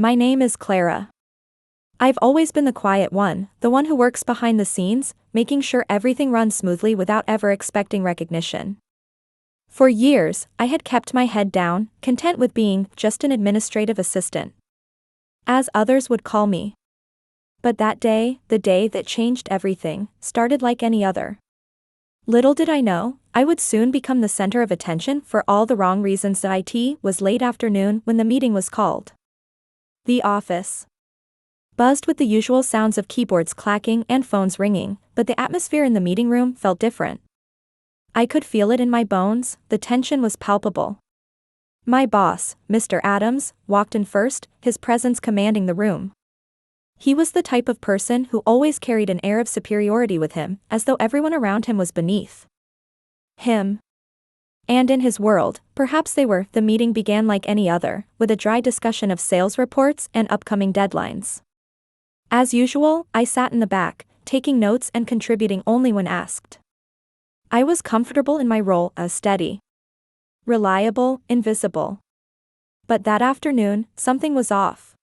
My name is Clara. I've always been the quiet one, the one who works behind the scenes, making sure everything runs smoothly without ever expecting recognition. For years, I had kept my head down, content with being just an administrative assistant, as others would call me. But that day, the day that changed everything, started like any other. Little did I know, I would soon become the center of attention for all the wrong reasons. It was late afternoon when the meeting was called. The office buzzed with the usual sounds of keyboards clacking and phones ringing, but the atmosphere in the meeting room felt different. I could feel it in my bones, the tension was palpable. My boss, Mr. Adams, walked in first, his presence commanding the room. He was the type of person who always carried an air of superiority with him, as though everyone around him was beneath him. And in his world, perhaps they were. The meeting began like any other, with a dry discussion of sales reports and upcoming deadlines. As usual, I sat in the back, taking notes and contributing only when asked. I was comfortable in my role as steady, reliable, invisible. But that afternoon, something was off.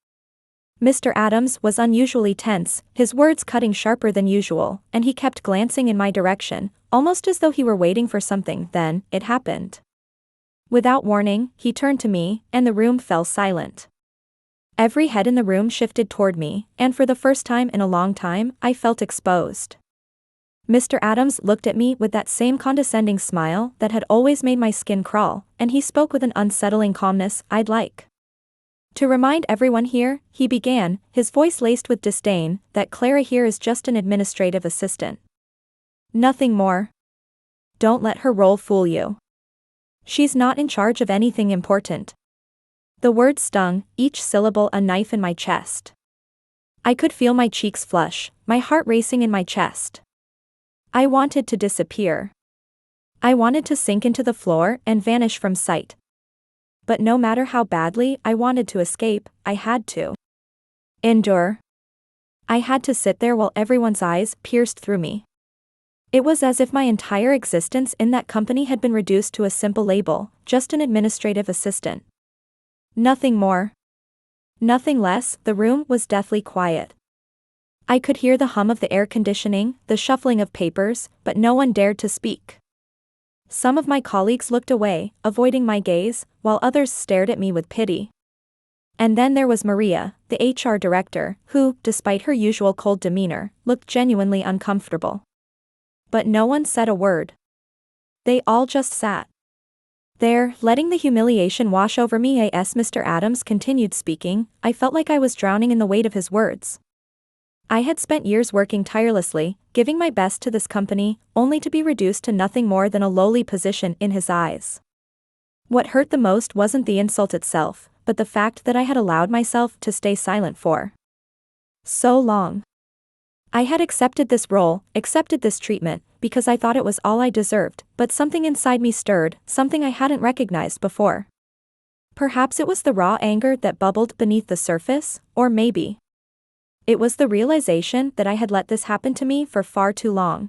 Mr. Adams was unusually tense, his words cutting sharper than usual, and he kept glancing in my direction, almost as though he were waiting for something. Then, it happened. Without warning, he turned to me, and the room fell silent. Every head in the room shifted toward me, and for the first time in a long time, I felt exposed. Mr. Adams looked at me with that same condescending smile that had always made my skin crawl, and he spoke with an unsettling calmness. I'd like to remind everyone here, he began, his voice laced with disdain, that Clara here is just an administrative assistant. Nothing more. Don't let her role fool you. She's not in charge of anything important. The words stung, each syllable a knife in my chest. I could feel my cheeks flush, my heart racing in my chest. I wanted to disappear. I wanted to sink into the floor and vanish from sight. But no matter how badly I wanted to escape, I had to endure. I had to sit there while everyone's eyes pierced through me. It was as if my entire existence in that company had been reduced to a simple label, just an administrative assistant. Nothing more. Nothing less. The room was deathly quiet. I could hear the hum of the air conditioning, the shuffling of papers, but no one dared to speak. Some of my colleagues looked away, avoiding my gaze, while others stared at me with pity. And then there was Maria, the HR director, who, despite her usual cold demeanor, looked genuinely uncomfortable. But no one said a word. They all just sat there, letting the humiliation wash over me. As Mr. Adams continued speaking, I felt like I was drowning in the weight of his words. I had spent years working tirelessly, giving my best to this company, only to be reduced to nothing more than a lowly position in his eyes. What hurt the most wasn't the insult itself, but the fact that I had allowed myself to stay silent for so long. I had accepted this role, accepted this treatment, because I thought it was all I deserved, but something inside me stirred, something I hadn't recognized before. Perhaps it was the raw anger that bubbled beneath the surface, or maybe it was the realization that I had let this happen to me for far too long.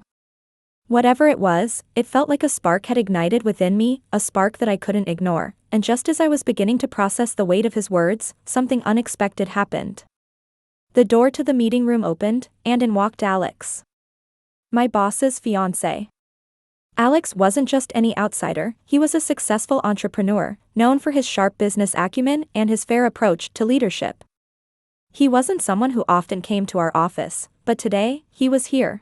Whatever it was, it felt like a spark had ignited within me, a spark that I couldn't ignore, and just as I was beginning to process the weight of his words, something unexpected happened. The door to the meeting room opened, and in walked Alex, my boss's fiancé. Alex wasn't just any outsider, he was a successful entrepreneur, known for his sharp business acumen and his fair approach to leadership. He wasn't someone who often came to our office, but today, he was here.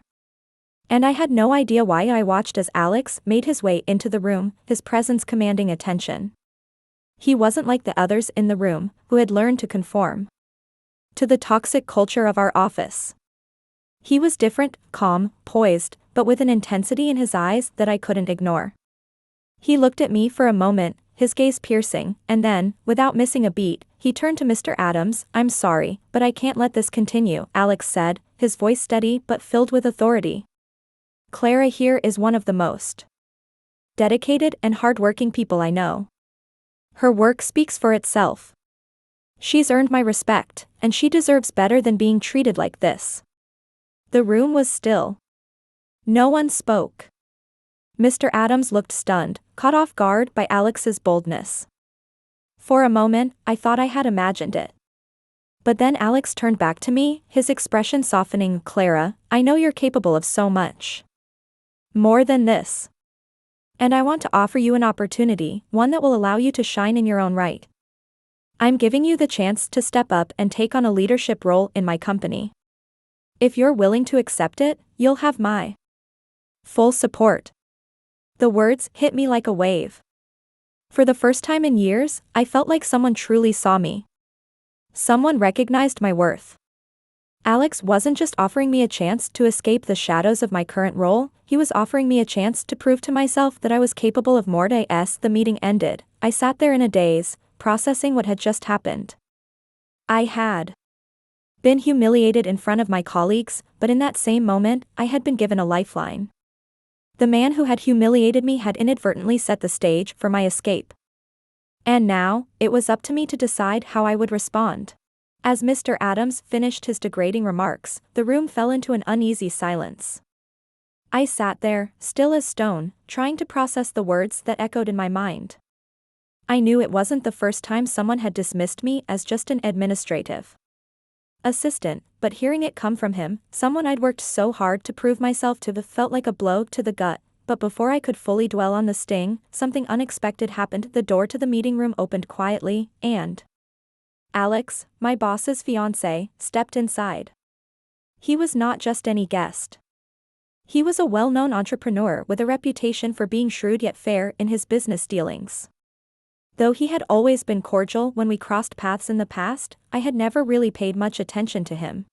And I had no idea why. I watched as Alex made his way into the room, his presence commanding attention. He wasn't like the others in the room, who had learned to conform to the toxic culture of our office. He was different, calm, poised, but with an intensity in his eyes that I couldn't ignore. He looked at me for a moment, his gaze piercing, and then, without missing a beat, he turned to Mr. Adams. I'm sorry, but I can't let this continue, Alex said, his voice steady but filled with authority. Clara here is one of the most dedicated and hardworking people I know. Her work speaks for itself. She's earned my respect, and she deserves better than being treated like this. The room was still. No one spoke. Mr. Adams looked stunned, caught off guard by Alex's boldness. For a moment, I thought I had imagined it. But then Alex turned back to me, his expression softening. Clara, I know you're capable of so much more than this. And I want to offer you an opportunity, one that will allow you to shine in your own right. I'm giving you the chance to step up and take on a leadership role in my company. If you're willing to accept it, you'll have my full support. The words hit me like a wave. For the first time in years, I felt like someone truly saw me. Someone recognized my worth. Alex wasn't just offering me a chance to escape the shadows of my current role, he was offering me a chance to prove to myself that I was capable of more. As the meeting ended, I sat there in a daze, processing what had just happened. I had been humiliated in front of my colleagues, but in that same moment, I had been given a lifeline. The man who had humiliated me had inadvertently set the stage for my escape. And now, it was up to me to decide how I would respond. As Mr. Adams finished his degrading remarks, the room fell into an uneasy silence. I sat there, still as stone, trying to process the words that echoed in my mind. I knew it wasn't the first time someone had dismissed me as just an administrative assistant, but hearing it come from him, someone I'd worked so hard to prove myself to, felt like a blow to the gut. But before I could fully dwell on the sting, something unexpected happened. The door to the meeting room opened quietly, and Alex, my boss's fiancé, stepped inside. He was not just any guest. He was a well-known entrepreneur with a reputation for being shrewd yet fair in his business dealings. Though he had always been cordial when we crossed paths in the past, I had never really paid much attention to him.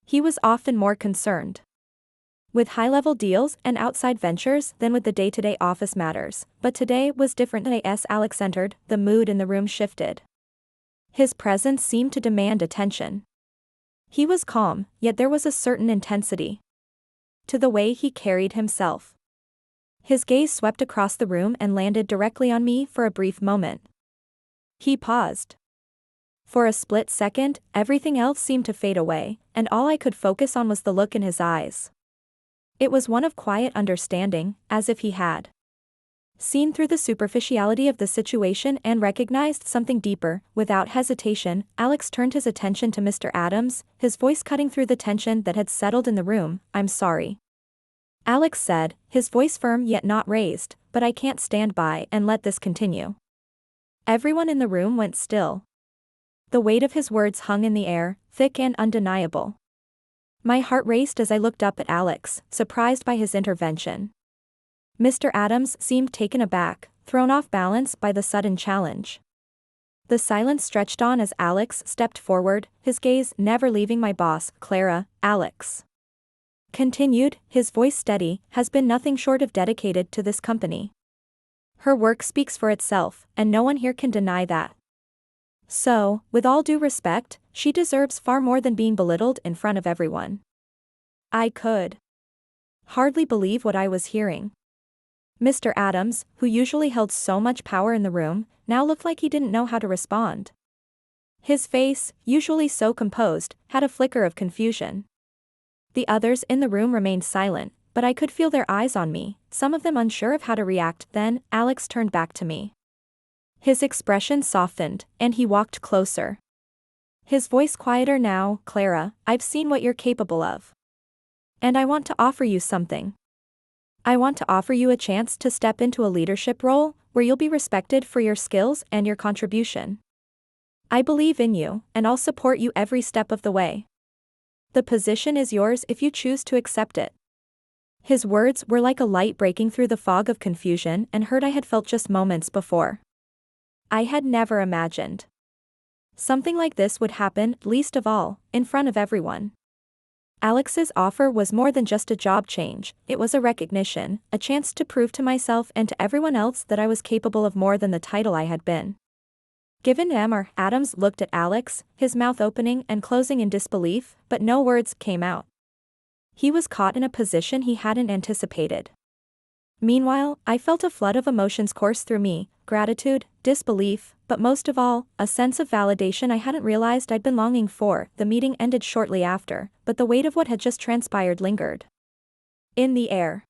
He was often more concerned with high-level deals and outside ventures than with the day-to-day office matters, but today was different. As Alex entered, the mood in the room shifted. His presence seemed to demand attention. He was calm, yet there was a certain intensity to the way he carried himself. His gaze swept across the room and landed directly on me for a brief moment. He paused. For a split second, everything else seemed to fade away, and all I could focus on was the look in his eyes. It was one of quiet understanding, as if he had seen through the superficiality of the situation and recognized something deeper. Without hesitation, Alex turned his attention to Mr. Adams, his voice cutting through the tension that had settled in the room. I'm sorry, Alex said, his voice firm yet not raised, but I can't stand by and let this continue. Everyone in the room went still. The weight of his words hung in the air, thick and undeniable. My heart raced as I looked up at Alex, surprised by his intervention. Mr. Adams seemed taken aback, thrown off balance by the sudden challenge. The silence stretched on as Alex stepped forward, his gaze never leaving my boss. Clara, Alex continued, his voice steady, has been nothing short of dedicated to this company. Her work speaks for itself, and no one here can deny that. So, with all due respect, she deserves far more than being belittled in front of everyone. I could hardly believe what I was hearing. Mr. Adams, who usually held so much power in the room, now looked like he didn't know how to respond. His face, usually so composed, had a flicker of confusion. The others in the room remained silent, but I could feel their eyes on me, some of them unsure of how to react. Then, Alex turned back to me. His expression softened, and he walked closer. His voice quieter now. Clara, I've seen what you're capable of. And I want to offer you something. I want to offer you a chance to step into a leadership role, where you'll be respected for your skills and your contribution. I believe in you, and I'll support you every step of the way. The position is yours if you choose to accept it. His words were like a light breaking through the fog of confusion and hurt I had felt just moments before. I had never imagined something like this would happen, least of all, in front of everyone. Alex's offer was more than just a job change, it was a recognition, a chance to prove to myself and to everyone else that I was capable of more than the title I had been given. Adams looked at Alex, his mouth opening and closing in disbelief, but no words came out. He was caught in a position he hadn't anticipated. Meanwhile, I felt a flood of emotions course through me, gratitude, disbelief, but most of all, a sense of validation I hadn't realized I'd been longing for. The meeting ended shortly after, but the weight of what had just transpired lingered in the air.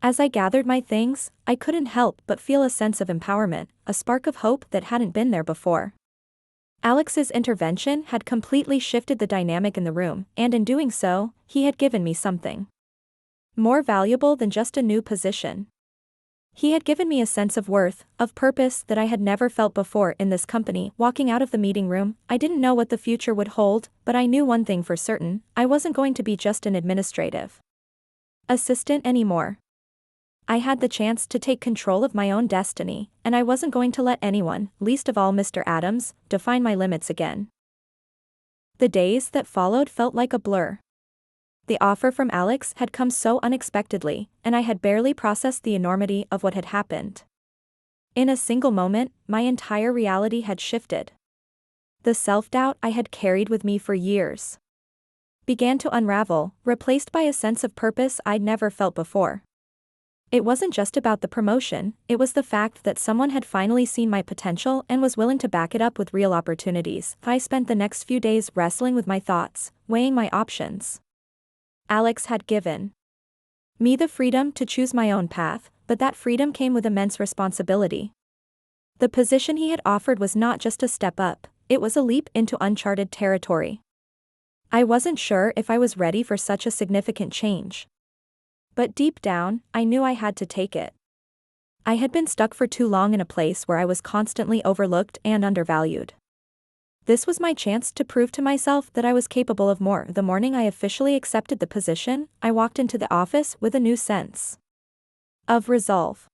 As I gathered my things, I couldn't help but feel a sense of empowerment, a spark of hope that hadn't been there before. Alex's intervention had completely shifted the dynamic in the room, and in doing so, he had given me something more valuable than just a new position. He had given me a sense of worth, of purpose that I had never felt before in this company. Walking out of the meeting room, I didn't know what the future would hold, but I knew one thing for certain: I wasn't going to be just an administrative assistant anymore. I had the chance to take control of my own destiny, and I wasn't going to let anyone, least of all Mr. Adams, define my limits again. The days that followed felt like a blur. The offer from Alex had come so unexpectedly, and I had barely processed the enormity of what had happened. In a single moment, my entire reality had shifted. The self-doubt I had carried with me for years began to unravel, replaced by a sense of purpose I'd never felt before. It wasn't just about the promotion, it was the fact that someone had finally seen my potential and was willing to back it up with real opportunities. I spent the next few days wrestling with my thoughts, weighing my options. Alex had given me the freedom to choose my own path, but that freedom came with immense responsibility. The position he had offered was not just a step up, it was a leap into uncharted territory. I wasn't sure if I was ready for such a significant change. But deep down, I knew I had to take it. I had been stuck for too long in a place where I was constantly overlooked and undervalued. This was my chance to prove to myself that I was capable of more. The morning I officially accepted the position, I walked into the office with a new sense of resolve.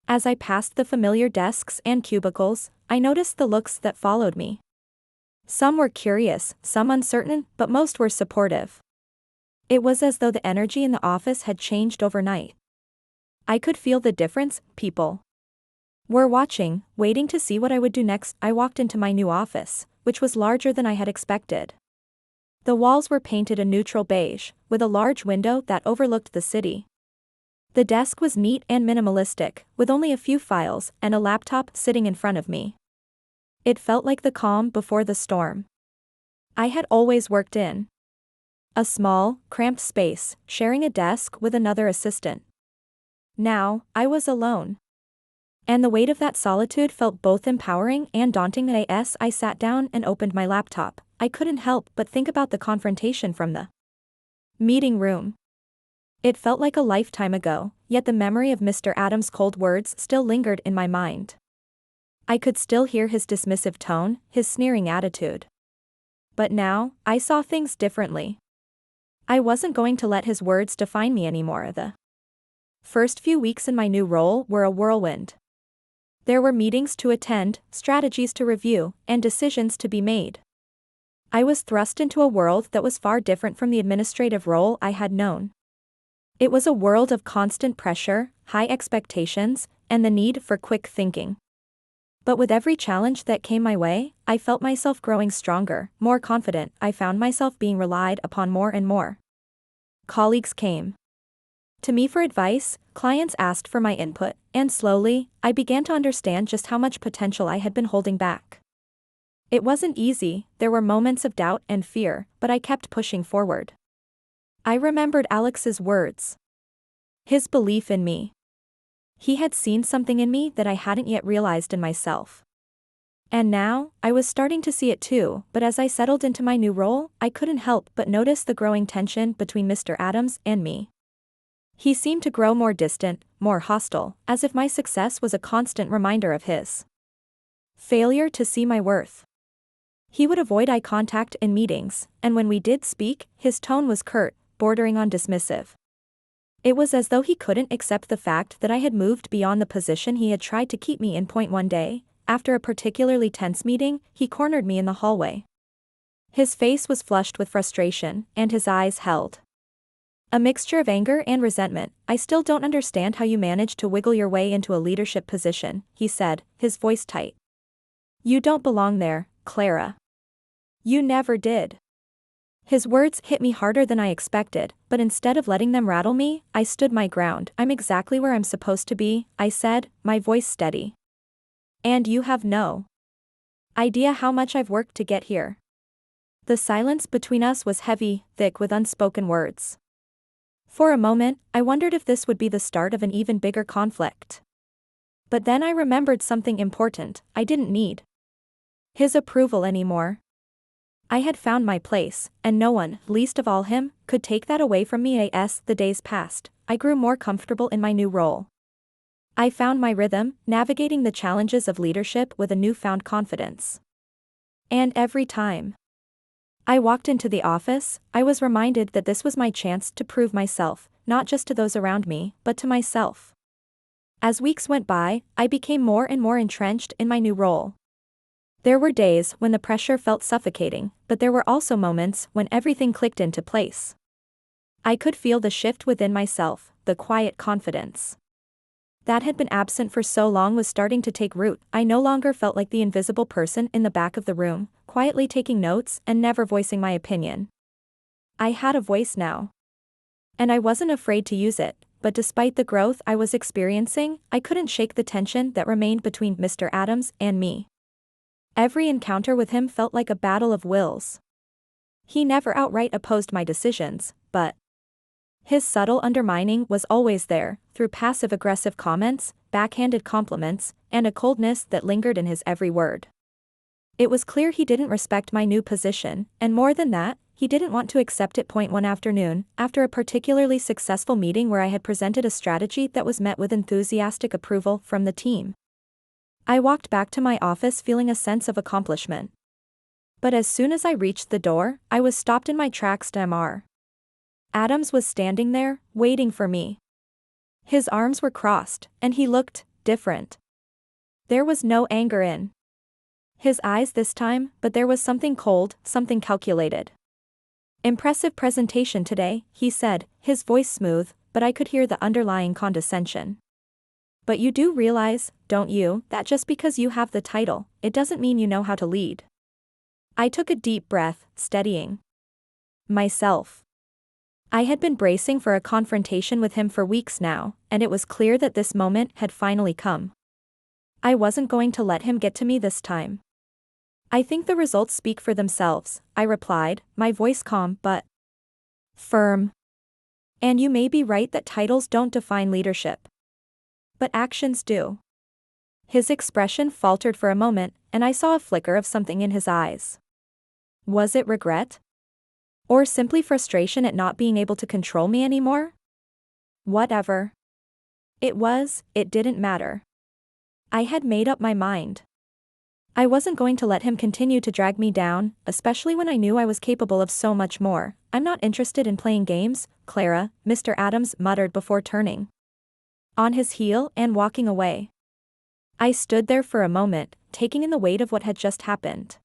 As I passed the familiar desks and cubicles, I noticed the looks that followed me. Some were curious, some uncertain, but most were supportive. It was as though the energy in the office had changed overnight. I could feel the difference. People were watching, waiting to see what I would do next. I walked into my new office, which was larger than I had expected. The walls were painted a neutral beige, with a large window that overlooked the city. The desk was neat and minimalistic, with only a few files and a laptop sitting in front of me. It felt like the calm before the storm I had always worked in. A small, cramped space, sharing a desk with another assistant. Now, I was alone. And the weight of that solitude felt both empowering and daunting. As I sat down and opened my laptop, I couldn't help but think about the confrontation from the meeting room. It felt like a lifetime ago, yet the memory of Mr. Adams' cold words still lingered in my mind. I could still hear his dismissive tone, his sneering attitude. But now, I saw things differently. I wasn't going to let his words define me anymore. The first few weeks in my new role were a whirlwind. There were meetings to attend, strategies to review, and decisions to be made. I was thrust into a world that was far different from the administrative role I had known. It was a world of constant pressure, high expectations, and the need for quick thinking. But with every challenge that came my way, I felt myself growing stronger, more confident. I found myself being relied upon more and more. Colleagues came to me for advice, clients asked for my input, and slowly, I began to understand just how much potential I had been holding back. It wasn't easy, there were moments of doubt and fear, but I kept pushing forward. I remembered Alex's words. His belief in me. He had seen something in me that I hadn't yet realized in myself. And now, I was starting to see it too, but as I settled into my new role, I couldn't help but notice the growing tension between Mr. Adams and me. He seemed to grow more distant, more hostile, as if my success was a constant reminder of his failure to see my worth. He would avoid eye contact in meetings, and when we did speak, his tone was curt, bordering on dismissive. It was as though he couldn't accept the fact that I had moved beyond the position he had tried to keep me in. One day, after a particularly tense meeting, he cornered me in the hallway. His face was flushed with frustration, and his eyes held a mixture of anger and resentment. "I still don't understand how you managed to wiggle your way into a leadership position," he said, his voice tight. "You don't belong there, Clara. You never did." His words hit me harder than I expected, but instead of letting them rattle me, I stood my ground. "I'm exactly where I'm supposed to be," I said, my voice steady. "And you have no idea how much I've worked to get here." The silence between us was heavy, thick with unspoken words. For a moment, I wondered if this would be the start of an even bigger conflict. But then I remembered something important: I didn't need his approval anymore. I had found my place, and no one, least of all him, could take that away from me. As the days passed, I grew more comfortable in my new role. I found my rhythm, navigating the challenges of leadership with a newfound confidence. And every time I walked into the office, I was reminded that this was my chance to prove myself, not just to those around me, but to myself. As weeks went by, I became more and more entrenched in my new role. There were days when the pressure felt suffocating, but there were also moments when everything clicked into place. I could feel the shift within myself, the quiet confidence that had been absent for so long was starting to take root. I no longer felt like the invisible person in the back of the room, quietly taking notes and never voicing my opinion. I had a voice now. And I wasn't afraid to use it, but despite the growth I was experiencing, I couldn't shake the tension that remained between Mr. Adams and me. Every encounter with him felt like a battle of wills. He never outright opposed my decisions, but his subtle undermining was always there, through passive-aggressive comments, backhanded compliments, and a coldness that lingered in his every word. It was clear he didn't respect my new position, and more than that, he didn't want to accept it. One afternoon, after a particularly successful meeting where I had presented a strategy that was met with enthusiastic approval from the team, I walked back to my office feeling a sense of accomplishment. But as soon as I reached the door, I was stopped in my tracks. Mr. Adams was standing there, waiting for me. His arms were crossed, and he looked different. There was no anger in his eyes this time, but there was something cold, something calculated. "Impressive presentation today," he said, his voice smooth, but I could hear the underlying condescension. "But you do realize, don't you, that just because you have the title, it doesn't mean you know how to lead?" I took a deep breath, steadying myself. I had been bracing for a confrontation with him for weeks now, and it was clear that this moment had finally come. I wasn't going to let him get to me this time. "I think the results speak for themselves," I replied, my voice calm but firm. "And you may be right that titles don't define leadership. But actions do." His expression faltered for a moment, and I saw a flicker of something in his eyes. Was it regret? Or simply frustration at not being able to control me anymore? Whatever it was, it didn't matter. I had made up my mind. I wasn't going to let him continue to drag me down, especially when I knew I was capable of so much more. "I'm not interested in playing games, Clara," Mr. Adams muttered before turning on his heel and walking away. I stood there for a moment, taking in the weight of what had just happened.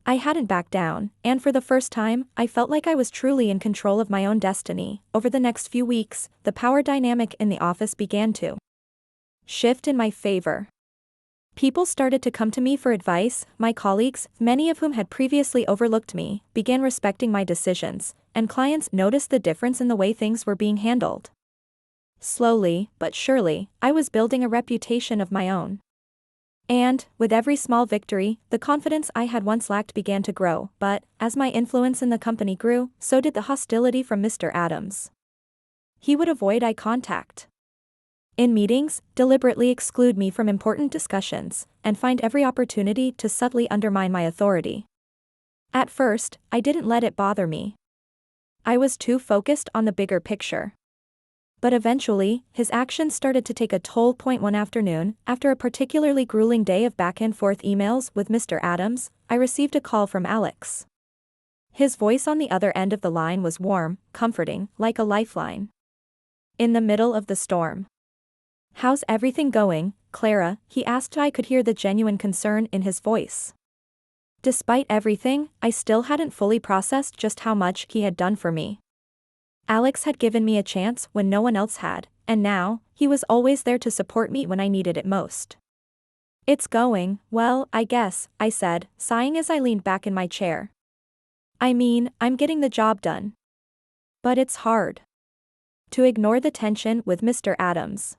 I hadn't backed down, and for the first time, I felt like I was truly in control of my own destiny. Over the next few weeks, the power dynamic in the office began to shift in my favor. People started to come to me for advice. My colleagues, many of whom had previously overlooked me, began respecting my decisions, and clients noticed the difference in the way things were being handled. Slowly, but surely, I was building a reputation of my own. And, with every small victory, the confidence I had once lacked began to grow. But, as my influence in the company grew, so did the hostility from Mr. Adams. He would avoid eye contact in meetings, deliberately exclude me from important discussions, and find every opportunity to subtly undermine my authority. At first, I didn't let it bother me. I was too focused on the bigger picture. But eventually, his actions started to take a toll. One afternoon, after a particularly grueling day of back-and-forth emails with Mr. Adams, I received a call from Alex. His voice on the other end of the line was warm, comforting, like a lifeline. In the middle of the storm. "How's everything going, Clara?" he asked. I could hear the genuine concern in his voice. Despite everything, I still hadn't fully processed just how much he had done for me. Alex had given me a chance when no one else had, and now, he was always there to support me when I needed it most. "It's going, well, I guess," I said, sighing as I leaned back in my chair. "I mean, I'm getting the job done. But it's hard to ignore the tension with Mr. Adams.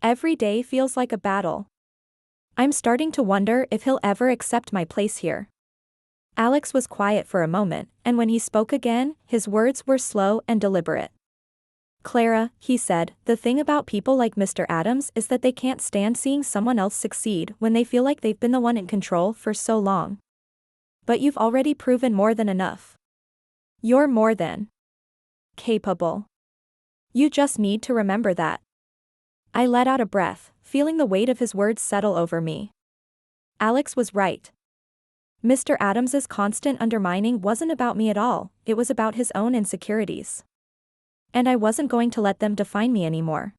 Every day feels like a battle. I'm starting to wonder if he'll ever accept my place here." Alex was quiet for a moment, and when he spoke again, his words were slow and deliberate. Clara, he said, the thing about people like Mr. Adams is that they can't stand seeing someone else succeed when they feel like they've been the one in control for so long. But you've already proven more than enough. You're more than capable. You just need to remember that. I let out a breath, feeling the weight of his words settle over me. Alex was right. Mr. Adams's constant undermining wasn't about me at all, it was about his own insecurities. And I wasn't going to let them define me anymore.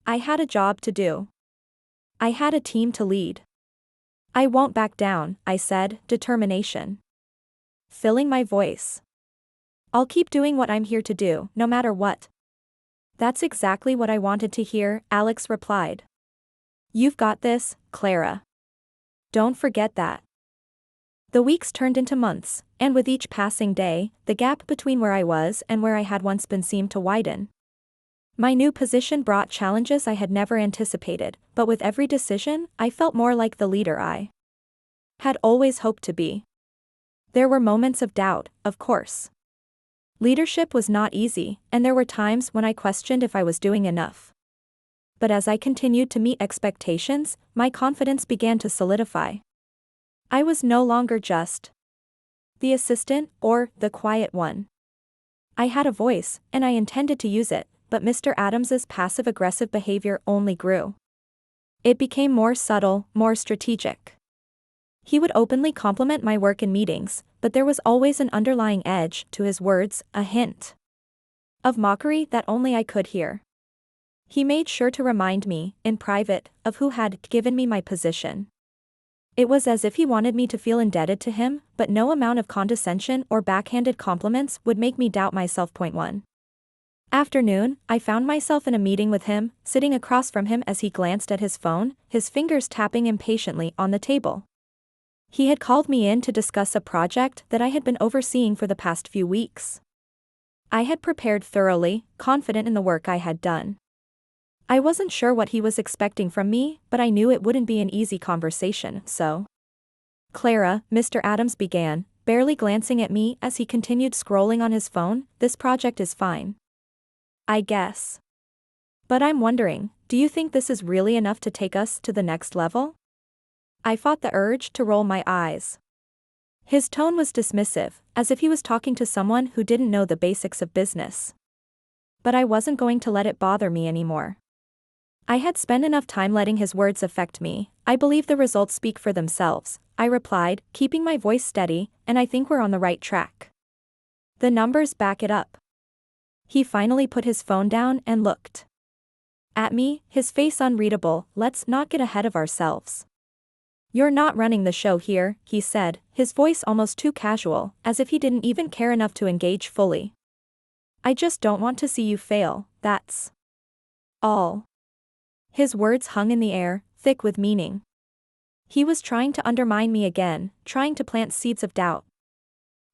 I had a job to do. I had a team to lead. I won't back down, I said, determination filling my voice. I'll keep doing what I'm here to do, no matter what. That's exactly what I wanted to hear, Alex replied. You've got this, Clara. Don't forget that. The weeks turned into months, and with each passing day, the gap between where I was and where I had once been seemed to widen. My new position brought challenges I had never anticipated, but with every decision, I felt more like the leader I had always hoped to be. There were moments of doubt, of course. Leadership was not easy, and there were times when I questioned if I was doing enough. But as I continued to meet expectations, my confidence began to solidify. I was no longer just the assistant, or the quiet one. I had a voice, and I intended to use it, but Mr. Adams's passive-aggressive behavior only grew. It became more subtle, more strategic. He would openly compliment my work in meetings, but there was always an underlying edge to his words, a hint of mockery that only I could hear. He made sure to remind me, in private, of who had given me my position. It was as if he wanted me to feel indebted to him, but no amount of condescension or backhanded compliments would make me doubt myself. Point 1. Afternoon, I found myself in a meeting with him, sitting across from him as he glanced at his phone, his fingers tapping impatiently on the table. He had called me in to discuss a project that I had been overseeing for the past few weeks. I had prepared thoroughly, confident in the work I had done. I wasn't sure what he was expecting from me, but I knew it wouldn't be an easy conversation, so. Clara, Mr. Adams began, barely glancing at me as he continued scrolling on his phone, this project is fine. I guess. But I'm wondering, do you think this is really enough to take us to the next level? I fought the urge to roll my eyes. His tone was dismissive, as if he was talking to someone who didn't know the basics of business. But I wasn't going to let it bother me anymore. I had spent enough time letting his words affect me. I believe the results speak for themselves, I replied, keeping my voice steady, and I think we're on the right track. The numbers back it up. He finally put his phone down and looked at me, his face unreadable. Let's not get ahead of ourselves. You're not running the show here, he said, his voice almost too casual, as if he didn't even care enough to engage fully. I just don't want to see you fail, that's all. His words hung in the air, thick with meaning. He was trying to undermine me again, trying to plant seeds of doubt.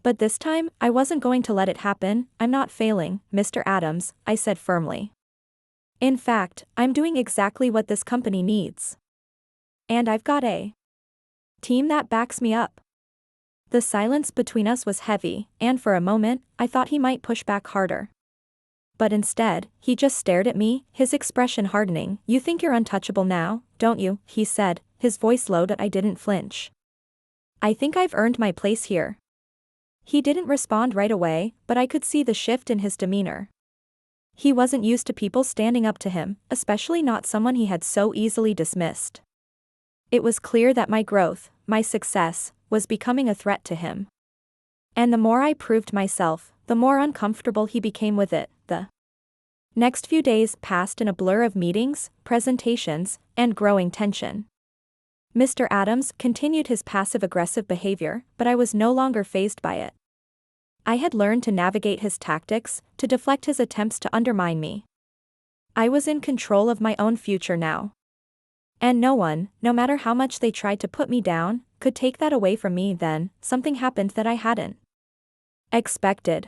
But this time, I wasn't going to let it happen. I'm not failing, Mr. Adams, I said firmly. In fact, I'm doing exactly what this company needs. And I've got a team that backs me up. The silence between us was heavy, and for a moment, I thought he might push back harder. But instead, he just stared at me, his expression hardening. You think you're untouchable now, don't you? He said, his voice low but I didn't flinch. I think I've earned my place here. He didn't respond right away, but I could see the shift in his demeanor. He wasn't used to people standing up to him, especially not someone he had so easily dismissed. It was clear that my growth, my success, was becoming a threat to him. And the more I proved myself, the more uncomfortable he became with it. The next few days passed in a blur of meetings, presentations, and growing tension. Mr. Adams continued his passive-aggressive behavior, but I was no longer fazed by it. I had learned to navigate his tactics, to deflect his attempts to undermine me. I was in control of my own future now. And no one, no matter how much they tried to put me down, could take that away from me. Then, something happened that I hadn't expected.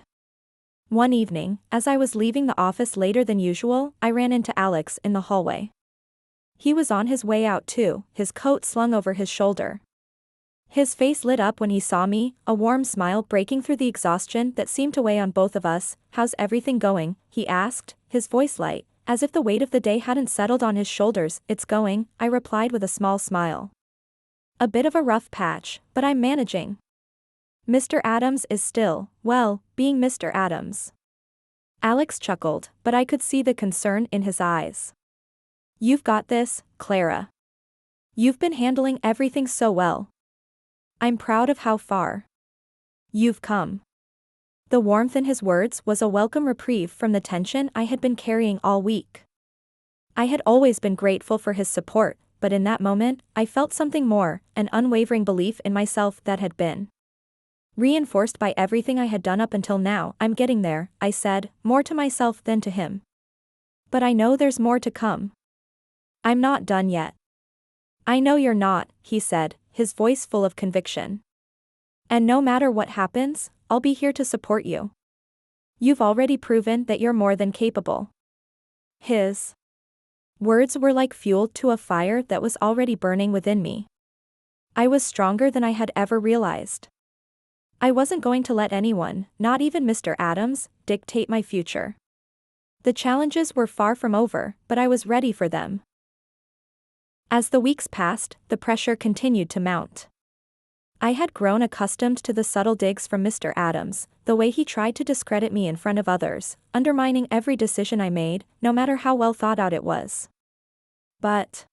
One evening, as I was leaving the office later than usual, I ran into Alex in the hallway. He was on his way out too, his coat slung over his shoulder. His face lit up when he saw me, a warm smile breaking through the exhaustion that seemed to weigh on both of us. "How's everything going?" he asked, his voice light, as if the weight of the day hadn't settled on his shoulders. "It's going," I replied with a small smile. "A bit of a rough patch, but I'm managing." "Mr. Adams is still, well, being Mr. Adams." Alex chuckled, but I could see the concern in his eyes. "You've got this, Clara. You've been handling everything so well. I'm proud of how far you've come." The warmth in his words was a welcome reprieve from the tension I had been carrying all week. I had always been grateful for his support, but in that moment, I felt something more, an unwavering belief in myself that had been reinforced by everything I had done up until now. "I'm getting there," I said, more to myself than to him. "But I know there's more to come. I'm not done yet." "I know you're not," he said, his voice full of conviction. "And no matter what happens, I'll be here to support you. You've already proven that you're more than capable." His words were like fuel to a fire that was already burning within me. I was stronger than I had ever realized. I wasn't going to let anyone, not even Mr. Adams, dictate my future. The challenges were far from over, but I was ready for them. As the weeks passed, the pressure continued to mount. I had grown accustomed to the subtle digs from Mr. Adams, the way he tried to discredit me in front of others, undermining every decision I made, no matter how well thought out it was. But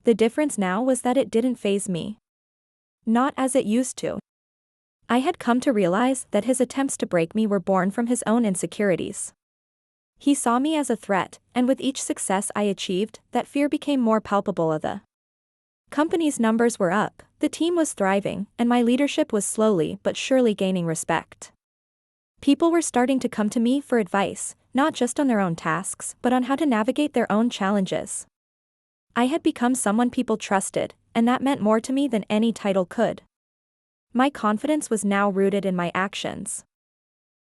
the difference now was that it didn't faze me. Not as it used to. I had come to realize that his attempts to break me were born from his own insecurities. He saw me as a threat, and with each success I achieved, that fear became more palpable. The company's numbers were up, the team was thriving, and my leadership was slowly but surely gaining respect. People were starting to come to me for advice, not just on their own tasks, but on how to navigate their own challenges. I had become someone people trusted, and that meant more to me than any title could. My confidence was now rooted in my actions.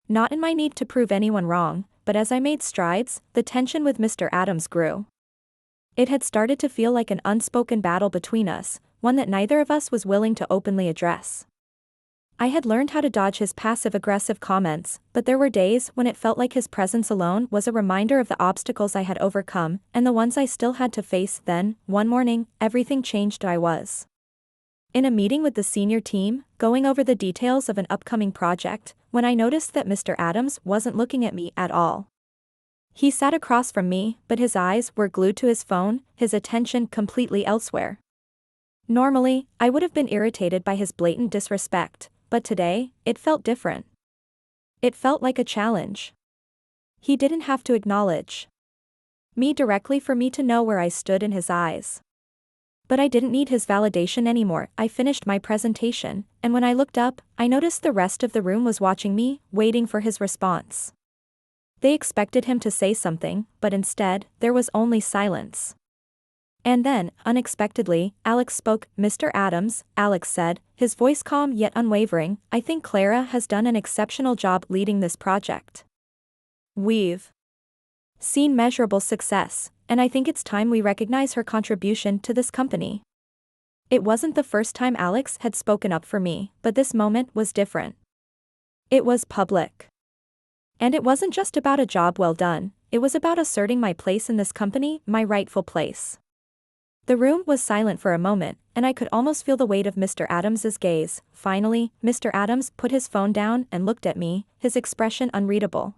Not in my need to prove anyone wrong, but as I made strides, the tension with Mr. Adams grew. It had started to feel like an unspoken battle between us, one that neither of us was willing to openly address. I had learned how to dodge his passive-aggressive comments, but there were days when it felt like his presence alone was a reminder of the obstacles I had overcome, and the ones I still had to face. Then, one morning, everything changed. I was in a meeting with the senior team, going over the details of an upcoming project, when I noticed that Mr. Adams wasn't looking at me at all. He sat across from me, but his eyes were glued to his phone, his attention completely elsewhere. Normally, I would have been irritated by his blatant disrespect, but today, it felt different. It felt like a challenge. He didn't have to acknowledge me directly for me to know where I stood in his eyes. But I didn't need his validation anymore. I finished my presentation, and when I looked up, I noticed the rest of the room was watching me, waiting for his response. They expected him to say something, but instead, there was only silence. And then, unexpectedly, Alex spoke. "Mr. Adams," Alex said, his voice calm yet unwavering, "I think Clara has done an exceptional job leading this project. We've seen measurable success, and I think it's time we recognize her contribution to this company." It wasn't the first time Alex had spoken up for me, but this moment was different. It was public. And it wasn't just about a job well done, it was about asserting my place in this company, my rightful place. The room was silent for a moment, and I could almost feel the weight of Mr. Adams's gaze. Finally, Mr. Adams put his phone down and looked at me, his expression unreadable.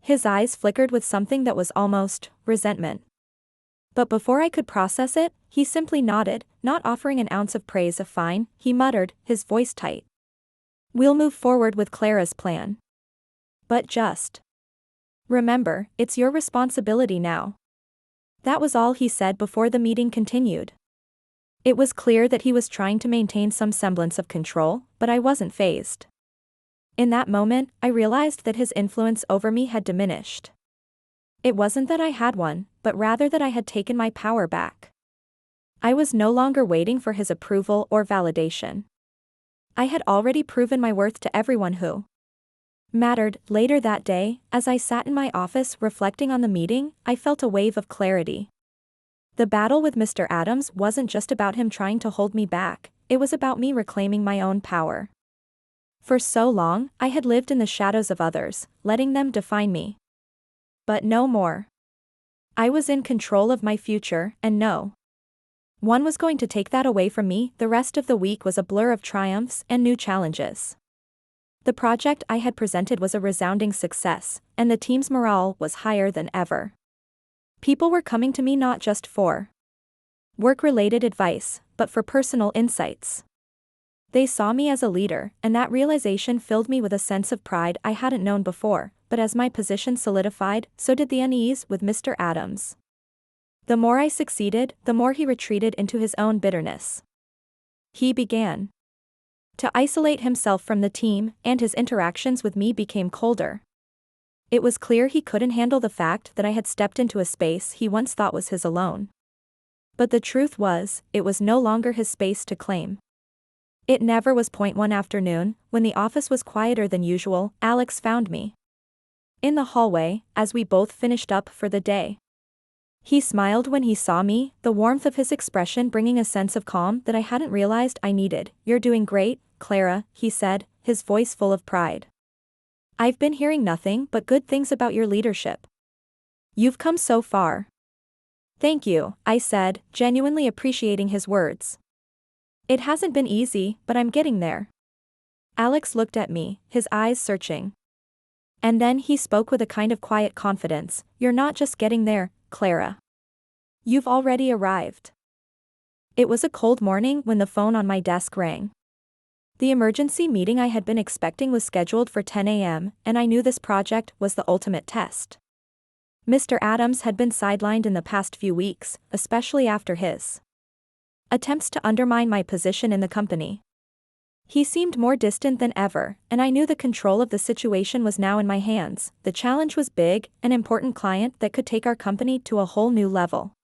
His eyes flickered with something that was almost resentment. But before I could process it, he simply nodded, not offering an ounce of praise. "Fine," he muttered, his voice tight. "We'll move forward with Clara's plan. But just remember, it's your responsibility now." That was all he said before the meeting continued. It was clear that he was trying to maintain some semblance of control, but I wasn't fazed. In that moment, I realized that his influence over me had diminished. It wasn't that I had one, but rather that I had taken my power back. I was no longer waiting for his approval or validation. I had already proven my worth to everyone who mattered. Later that day, as I sat in my office reflecting on the meeting, I felt a wave of clarity. The battle with Mr. Adams wasn't just about him trying to hold me back, it was about me reclaiming my own power. For so long, I had lived in the shadows of others, letting them define me. But no more. I was in control of my future, and no one was going to take that away from me. The rest of the week was a blur of triumphs and new challenges. The project I had presented was a resounding success, and the team's morale was higher than ever. People were coming to me not just for work-related advice, but for personal insights. They saw me as a leader, and that realization filled me with a sense of pride I hadn't known before, but as my position solidified, so did the unease with Mr. Adams. The more I succeeded, the more he retreated into his own bitterness. He began to isolate himself from the team, and his interactions with me became colder. It was clear he couldn't handle the fact that I had stepped into a space he once thought was his alone. But the truth was, it was no longer his space to claim. It never was. One afternoon, when the office was quieter than usual, Alex found me in the hallway, as we both finished up for the day. He smiled when he saw me, the warmth of his expression bringing a sense of calm that I hadn't realized I needed. "You're doing great, Clara," he said, his voice full of pride. "I've been hearing nothing but good things about your leadership. You've come so far." "Thank you," I said, genuinely appreciating his words. "It hasn't been easy, but I'm getting there." Alex looked at me, his eyes searching. And then he spoke with a kind of quiet confidence. "You're not just getting there, Clara. You've already arrived." It was a cold morning when the phone on my desk rang. The emergency meeting I had been expecting was scheduled for 10 a.m., and I knew this project was the ultimate test. Mr. Adams had been sidelined in the past few weeks, especially after his attempts to undermine my position in the company. He seemed more distant than ever, and I knew the control of the situation was now in my hands. The challenge was big, an important client that could take our company to a whole new level.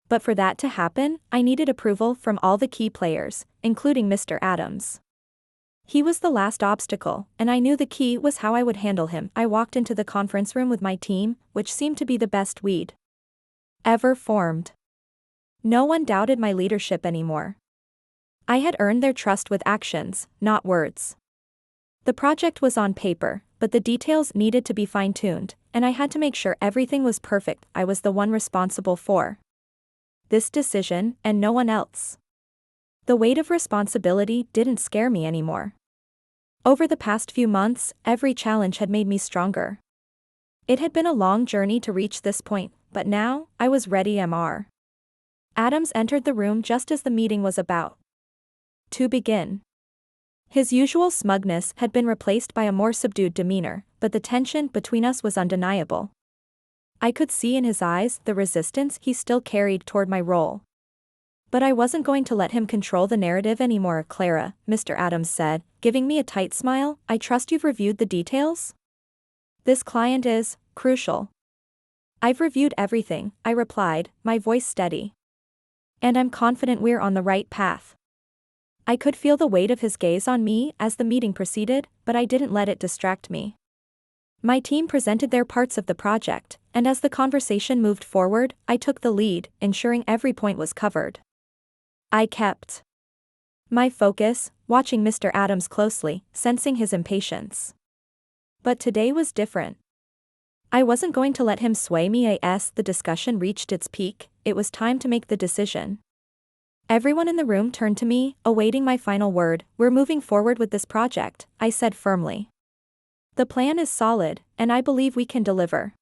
But for that to happen, I needed approval from all the key players, including Mr. Adams. He was the last obstacle, and I knew the key was how I would handle him. I walked into the conference room with my team, which seemed to be the best we'd ever formed. No one doubted my leadership anymore. I had earned their trust with actions, not words. The project was on paper, but the details needed to be fine-tuned, and I had to make sure everything was perfect. I was the one responsible for this decision, and no one else. The weight of responsibility didn't scare me anymore. Over the past few months, every challenge had made me stronger. It had been a long journey to reach this point, but now, I was ready. Mr. Adams entered the room just as the meeting was about to begin. His usual smugness had been replaced by a more subdued demeanor, but the tension between us was undeniable. I could see in his eyes the resistance he still carried toward my role. "But I wasn't going to let him control the narrative anymore, Clara," Mr. Adams said, giving me a tight smile. "I trust you've reviewed the details? This client is crucial." "I've reviewed everything," I replied, my voice steady. "And I'm confident we're on the right path." I could feel the weight of his gaze on me as the meeting proceeded, but I didn't let it distract me. My team presented their parts of the project, and as the conversation moved forward, I took the lead, ensuring every point was covered. I kept my focus, watching Mr. Adams closely, sensing his impatience. But today was different. I wasn't going to let him sway me. As the discussion reached its peak, it was time to make the decision. Everyone in the room turned to me, awaiting my final word. "We're moving forward with this project," I said firmly. "The plan is solid, and I believe we can deliver.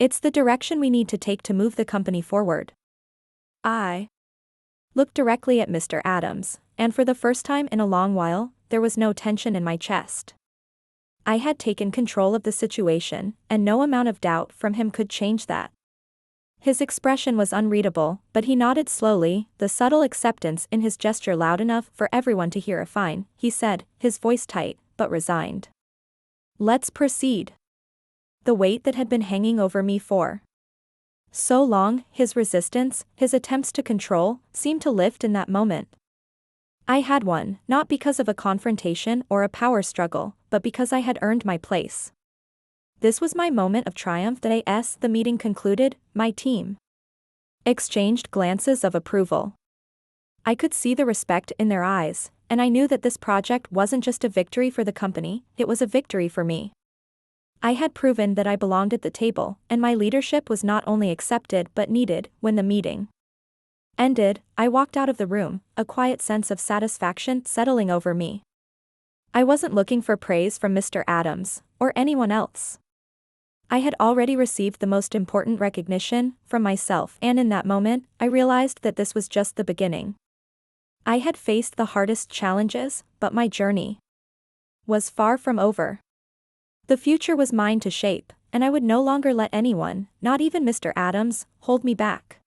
It's the direction we need to take to move the company forward." I looked directly at Mr. Adams, and for the first time in a long while, there was no tension in my chest. I had taken control of the situation, and no amount of doubt from him could change that. His expression was unreadable, but he nodded slowly, the subtle acceptance in his gesture loud enough for everyone to hear. "Fine," he said, his voice tight, but resigned. "Let's proceed." The weight that had been hanging over me for so long, his resistance, his attempts to control, seemed to lift in that moment. I had won, not because of a confrontation or a power struggle, but because I had earned my place. This was my moment of triumph. As the meeting concluded, my team exchanged glances of approval. I could see the respect in their eyes, and I knew that this project wasn't just a victory for the company, it was a victory for me. I had proven that I belonged at the table, and my leadership was not only accepted but needed. When the meeting ended, I walked out of the room, a quiet sense of satisfaction settling over me. I wasn't looking for praise from Mr. Adams, or anyone else. I had already received the most important recognition, from myself, and in that moment, I realized that this was just the beginning. I had faced the hardest challenges, but my journey was far from over. The future was mine to shape, and I would no longer let anyone, not even Mr. Adams, hold me back.